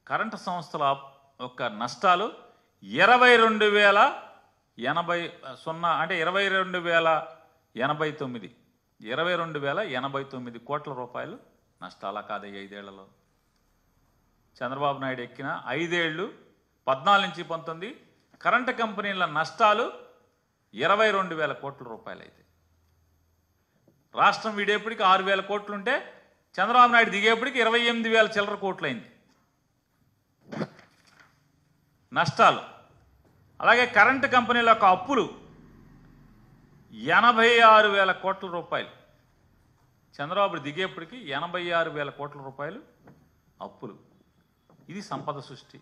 Current సంస్థల యొక్క నష్టాలు 22,080 అంటే 22,089 22,089 కోట్ల రూపాయలు నష్టాలా కాదు 5 ఏళ్లలో. చంద్రబాబు నాయుడు ఎక్కిన 5 ఏళ్ళు 14 నుంచి 19 కరెంటు కంపెనీల నష్టాలు 22,000 కోట్ల రూపాయలు అయితే రాష్ట్రం విడేపటికి 6,000 కోట్లుంటే చంద్రబాబు నాయుడు దిగేపటికి 28,000 చిల్లర కోట్లయింది నష్టాలు. అలాగే కరెంటు కంపెనీల యొక్క అప్పులు 86,000 కోట్ల రూపాయలు. చంద్రబాబు దిగేపటికి 86,000 కోట్ల రూపాయలు అప్పులు. ఇది సంపద సృష్టి.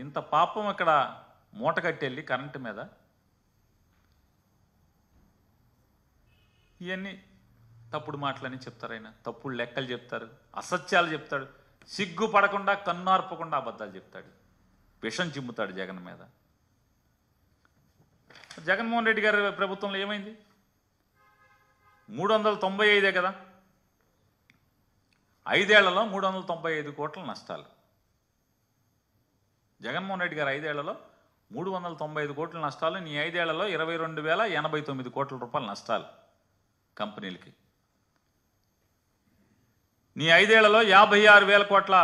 ఇంత పాపం ఇక్కడ మూటగట్టెళ్ళి కరెంటు మీద ఇవన్నీ తప్పుడు మాటలని చెప్తారు. ఆయన తప్పుడు లెక్కలు చెప్తారు, అసత్యాలు చెప్తాడు, సిగ్గుపడకుండా కన్నార్పకుండా అబద్ధాలు చెప్తాడు, విషం చిమ్ముతాడు జగన్ మీద. జగన్మోహన్ రెడ్డి గారి ప్రభుత్వంలో ఏమైంది? 395 కదా, 5 ఏళ్లలో 395 కోట్ల నష్టాలు. జగన్మోహన్ రెడ్డి గారు 5 ఏళ్లలో 395 కోట్ల నష్టాలు. నీ 5 ఏళ్లలో 22,089 కోట్ల రూపాయల నష్టాలు కంపెనీలకి. నీ 5 ఏళ్లలో 56,000 కోట్ల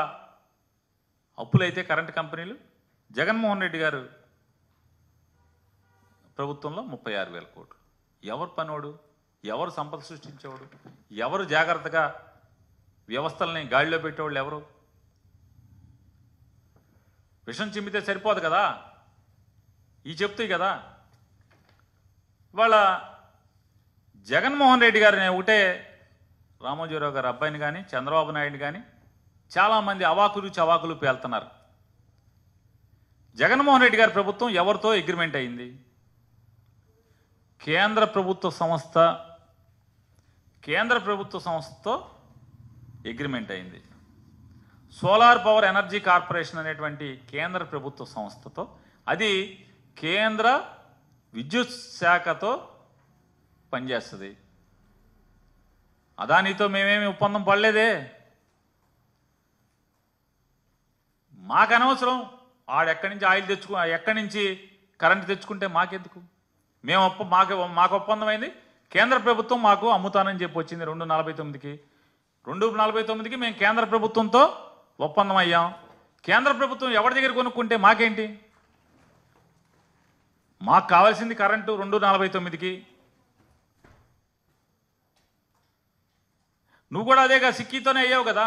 అప్పులైతే కరెంటు కంపెనీలు. జగన్మోహన్ రెడ్డి గారు ప్రభుత్వంలో 36,000 కోట్లు. ఎవరు పనోడు? ఎవరు సంపద సృష్టించేవాడు? ఎవరు జాగ్రత్తగా వ్యవస్థల్ని గాడిలో పెట్టేవాళ్ళు ఎవరు? విషం చిమ్మితే సరిపోదు కదా, ఈ చెప్తాయి కదా. ఇవాళ జగన్మోహన్ రెడ్డి గారిని ఒకటే రామోజీరావు గారి అబ్బాయిని కానీ చంద్రబాబు నాయుడు కానీ చాలామంది అవాకులు చవాకులు పేలుతున్నారు. జగన్మోహన్ రెడ్డి గారి ప్రభుత్వం ఎవరితో అగ్రిమెంట్ అయింది? కేంద్ర ప్రభుత్వ సంస్థతో అగ్రిమెంట్ అయింది. సోలార్ పవర్ ఎనర్జీ కార్పొరేషన్ అనేటువంటి కేంద్ర ప్రభుత్వ సంస్థతో, అది కేంద్ర విద్యుత్ శాఖతో పనిచేస్తుంది. అదానితో మేమేమి ఒప్పందం పడలేదే. మాకు అనవసరం ఆడెక్కడి నుంచి ఆయిల్ ఎక్కడి నుంచి కరెంటు తెచ్చుకుంటే మాకెందుకు? మాకు ఒప్పందం అయింది. కేంద్ర ప్రభుత్వం మాకు అమ్ముతానని చెప్పి వచ్చింది 249కి. 249కి మేము కేంద్ర ప్రభుత్వంతో ఒప్పందం అయ్యాం. కేంద్ర ప్రభుత్వం ఎవరి దగ్గర కొనుక్కుంటే మాకేంటి? మాకు కావాల్సింది కరెంటు 249కి. నువ్వు కూడా అదేగా సిక్కీతోనే అయ్యావు కదా.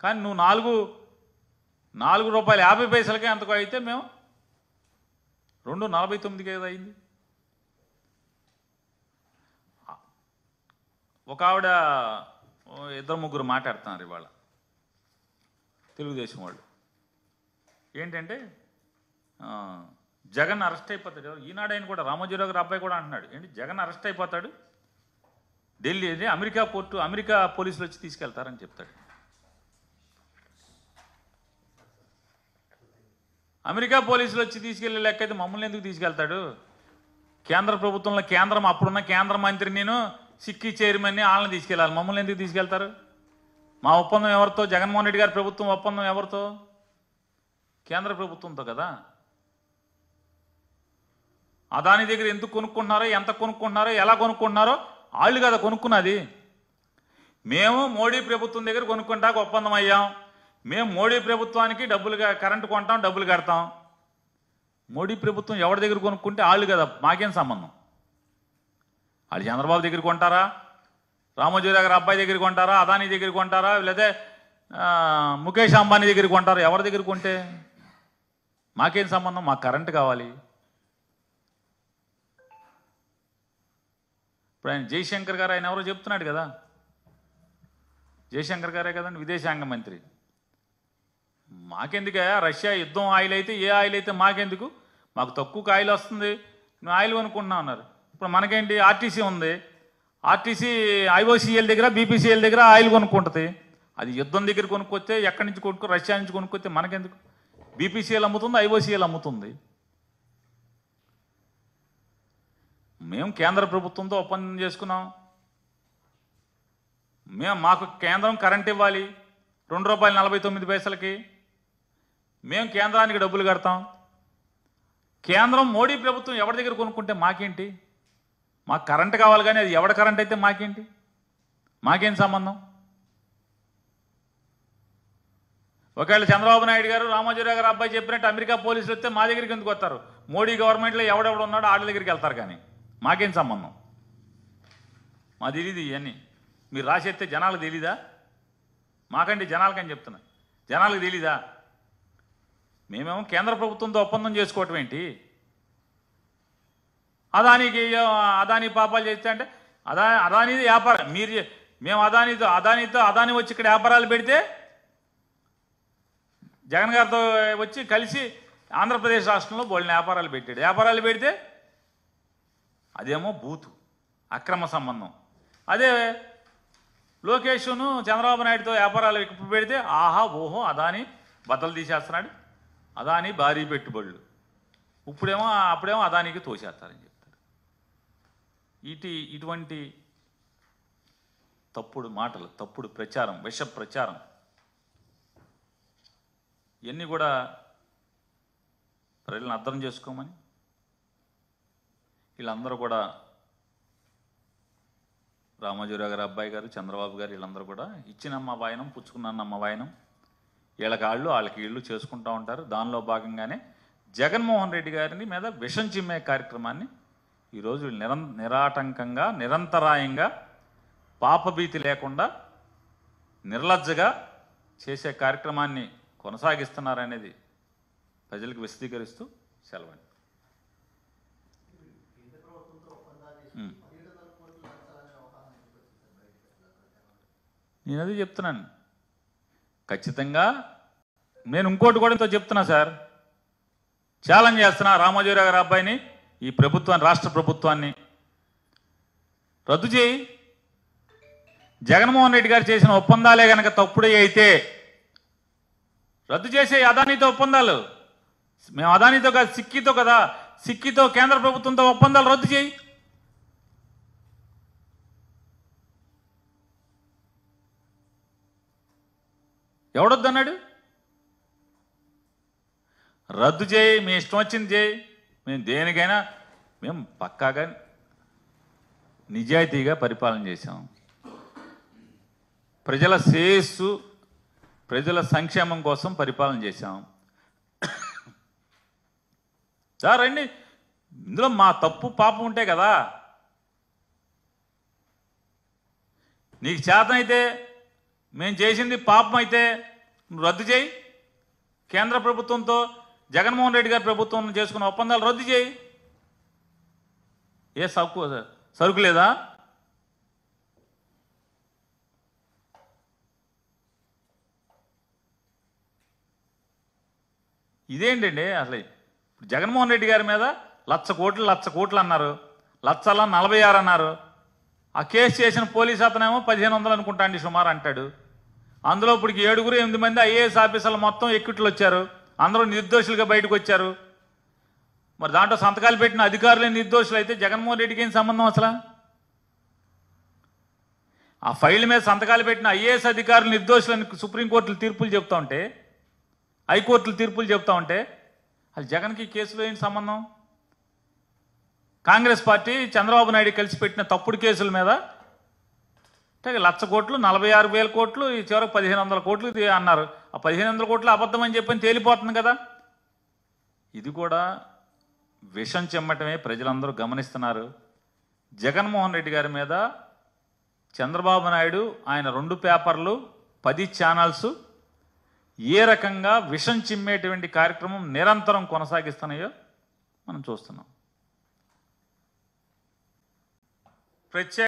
కానీ నువ్వు 4 రూపాయలు 50 పైసలకే అంతకు అయితే మేము 249కి కదా అయింది. ఒక ఆవిడ 2-3 మాట్లాడుతున్నారు ఇవాళ తెలుగుదేశం వాళ్ళు. ఏంటంటే జగన్ అరెస్ట్ అయిపోతాడు. ఈనాడు ఆయన కూడా రామోజీరావు గారి అబ్బాయి కూడా అంటున్నాడు, ఏంటి జగన్ అరెస్ట్ అయిపోతాడు, ఢిల్లీ అమెరికా పోలీసులు వచ్చి తీసుకెళ్తారని చెప్తాడు. అమెరికా పోలీసులు వచ్చి తీసుకెళ్లే లెక్క అయితే మమ్మల్ని ఎందుకు తీసుకెళ్తాడు? కేంద్ర ప్రభుత్వంలో అప్పుడున్న కేంద్ర మంత్రి నేను సిక్కీ చైర్మన్ని వాళ్ళని తీసుకెళ్ళాలి. మమ్మల్ని ఎందుకు తీసుకెళ్తారు? మా ఒప్పందం ఎవరితో? జగన్మోహన్ రెడ్డి గారి ప్రభుత్వం ఒప్పందం ఎవరితో? కేంద్ర ప్రభుత్వంతో కదా. అదాని దగ్గర ఎందుకు కొనుక్కుంటున్నారో, ఎంత కొనుక్కుంటున్నారో, ఎలా కొనుక్కుంటున్నారో వాళ్ళు కదా కొనుక్కున్నది. మేము మోడీ ప్రభుత్వం దగ్గర కొనుక్కుంటాక ఒప్పందం అయ్యాం. మేము మోడీ ప్రభుత్వానికి కరెంటు కొంటాం, డబ్బులు కడతాం. మోడీ ప్రభుత్వం ఎవరి దగ్గర కొనుక్కుంటే వాళ్ళు కదా, మాకేం సంబంధం? వాళ్ళు చంద్రబాబు దగ్గర కొంటారా, రామోజీరావు గారి అబ్బాయి దగ్గర కొంటారా, అదానీ దగ్గర కొంటారా, లేదా ముఖేష్ అంబానీ దగ్గర కొంటారా? ఎవరి దగ్గర కొంటే మాకేం సంబంధం? మాకు కరెంటు కావాలి. ఇప్పుడు ఆయన జయశంకర్ గారు, ఆయన ఎవరో చెప్తున్నాడు కదా, జయశంకర్ గారే కదండి విదేశాంగ మంత్రి. మాకెందుకే రష్యా యుద్ధం ఆయిల్ అయితే, ఏ ఆయిల్ అయితే మాకెందుకు? మాకు తక్కువ ఆయిల్ వస్తుంది, మేము ఆయిల్ కొనుక్కుంటున్నాం అన్నారు. ఇప్పుడు మనకేంటి, ఆర్టీసీ ఉంది, ఆర్టీసీ ఐఓసీఎల్ దగ్గర బీపీసీఎల్ దగ్గర ఆయిల్ కొనుక్కుంటుంది. అది యుద్ధం దగ్గర కొనుక్కొస్తే ఎక్కడి నుంచి రష్యా నుంచి కొనుక్కొస్తే మనకెందుకు? బీపీసీఎల్ అమ్ముతుంది, ఐఓసీఎల్ అమ్ముతుంది. మేము కేంద్ర ప్రభుత్వంతో ఒప్పందం చేసుకున్నాం. మాకు కేంద్రం కరెంట్ ఇవ్వాలి 2 రూపాయలు 49 పైసలకి. మేము కేంద్రానికి డబ్బులు కడతాం. కేంద్రం మోడీ ప్రభుత్వం ఎవరి దగ్గర కొనుక్కుంటే మాకేంటి? మాకు కరెంటు కావాలి, కానీ అది ఎవడ కరెంట్ అయితే మాకేంటి? మాకేం సంబంధం? ఒకవేళ చంద్రబాబు నాయుడు గారు రామోజీరావు గారు అబ్బాయి చెప్పినట్టు అమెరికా పోలీసులు వస్తే మా దగ్గరికి ఎందుకు వస్తారు? మోడీ గవర్నమెంట్లో ఎవడెవడు ఉన్నాడో వాళ్ళ దగ్గరికి వెళ్తారు, కానీ మాకేం సంబంధం? మా తెలీదు ఇవన్నీ. మీరు రాసేస్తే జనాలకు తెలీదా? మాకంటే జనాలకని చెప్తున్నా, జనాలకు తెలీదా? మేమేమో కేంద్ర ప్రభుత్వంతో ఒప్పందం చేసుకోవటం ఏంటి? అదానీ పాపాలు చేస్తే అంటే అదానీది వ్యాపారం. మేము అదానీ వచ్చి ఇక్కడ వ్యాపారాలు పెడితే జగన్ గారితో వచ్చి కలిసి ఆంధ్రప్రదేశ్ రాష్ట్రంలో బోల్ని వ్యాపారాలు పెట్టాడు. వ్యాపారాలు పెడితే అదేమో బూతు, అక్రమ సంబంధం. అదే లోకేష్ను చంద్రబాబు నాయుడుతో వ్యాపారాలు పెడితే ఆహా ఓహో అదానీ బట్టలు తీసేస్తున్నాడు, అదానీ భారీ పెట్టుబడులు. అప్పుడేమో అదానీకి తోసేస్తారని చెప్తారు. ఇటువంటి తప్పుడు మాటలు, తప్పుడు ప్రచారం, విష ప్రచారం, ఇవన్నీ కూడా ప్రజలను అర్థం చేసుకోమని వీళ్ళందరూ కూడా రామోజీరావు గారు అబ్బాయి గారు, చంద్రబాబు గారు, వీళ్ళందరూ కూడా ఇచ్చినమ్మ వాయనం పుచ్చుకున్నమ్మ వాయనం, వీళ్ళకి వాళ్ళకి ఇళ్ళు చేసుకుంటూ ఉంటారు. దానిలో భాగంగానే జగన్మోహన్ రెడ్డి గారిని మీద విషం చిమ్మే కార్యక్రమాన్ని ఈరోజు నిరాటంకంగా, నిరంతరాయంగా, పాపభీతి లేకుండా, నిర్లజ్జగా చేసే కార్యక్రమాన్ని కొనసాగిస్తున్నారనేది ప్రజలకు విశదీకరిస్తూ సెలవు. నేను అది చెప్తున్నాను. ఖచ్చితంగా నేను ఇంకోటి కూడా చెప్తున్నా సార్, ఛాలెంజ్ చేస్తున్నా రామోజీరావు గారి అబ్బాయిని, ఈ ప్రభుత్వాన్ని, రాష్ట్ర ప్రభుత్వాన్ని రద్దు చేయి. జగన్మోహన్ రెడ్డి గారు చేసిన ఒప్పందాలే కనుక తప్పుడే అయితే రద్దు చేసే. అదానీతో ఒప్పందాలు మేము అదానీతో కాదు, సిక్కితో కదా, సిక్కితో కేంద్ర ప్రభుత్వంతో ఒప్పందాలు రద్దు చేయి. ఎవడొద్దన్నాడు? రద్దు చేయి, మీ ఇష్టం వచ్చింది చేయి. మేము దేనికైనా మేము పక్కాగా నిజాయితీగా పరిపాలన చేశాం. ప్రజల శ్రేయస్సు, ప్రజల సంక్షేమం కోసం పరిపాలన చేశాం. సార్ రండి, ఇందులో మా తప్పు పాపం ఉంటే కదా. నీకు చేతనైతే, మేము చేసింది పాపం అయితే నువ్వు రద్దు చేయి. కేంద్ర ప్రభుత్వంతో జగన్మోహన్ రెడ్డి గారి ప్రభుత్వం చేసుకున్న ఒప్పందాలు రద్దు చేయి. ఏ సరుకు లేదా? ఇదేంటండి అసలు? జగన్మోహన్ రెడ్డి గారి మీద 1,00,00,000 కోట్లు అన్నారు, 1,46 అన్నారు. ఆ కేసు చేసిన పోలీస్ అతనేమో 1,500 అనుకుంటా అండి సుమారు అంటాడు. అందులో ఇప్పుడు 7-8 మంది ఐఏఎస్ ఆఫీసర్లు మొత్తం ఎక్విట్లు వచ్చారు, అందరూ నిర్దోషులుగా బయటకు వచ్చారు. మరి దాంట్లో సంతకాలు పెట్టిన అధికారులే నిర్దోషులు అయితే జగన్మోహన్ రెడ్డికి ఏం సంబంధం అసలు? ఆ ఫైల్ మీద సంతకాలు పెట్టిన ఐఏఎస్ అధికారులు నిర్దోషులని సుప్రీంకోర్టులు తీర్పులు చెప్తా ఉంటే, హైకోర్టులు తీర్పులు చెప్తా ఉంటే అది జగన్కి కేసులో ఏంటి సంబంధం? కాంగ్రెస్ పార్టీ చంద్రబాబు నాయుడు కలిసి పెట్టిన తప్పుడు కేసుల మీద 1,00,000 కోట్లు, 46,000 కోట్లు, ఈ చివరికి 1,500 కోట్లు అన్నారు. ఆ 1,500 కోట్లు అబద్ధం అని చెప్పని తేలిపోతుంది కదా. ఇది కూడా విషం చెమ్మటమే ప్రజలందరూ గమనిస్తున్నారు. జగన్మోహన్ రెడ్డి గారి మీద చంద్రబాబు నాయుడు, ఆయన 2 పేపర్లు, 10 ఛానల్స్ ఏ రకంగా విషం చిమ్మేటువంటి కార్యక్రమం నిరంతరం కొనసాగిస్తున్నాయో మనం చూస్తున్నాం. ప్రత్యేక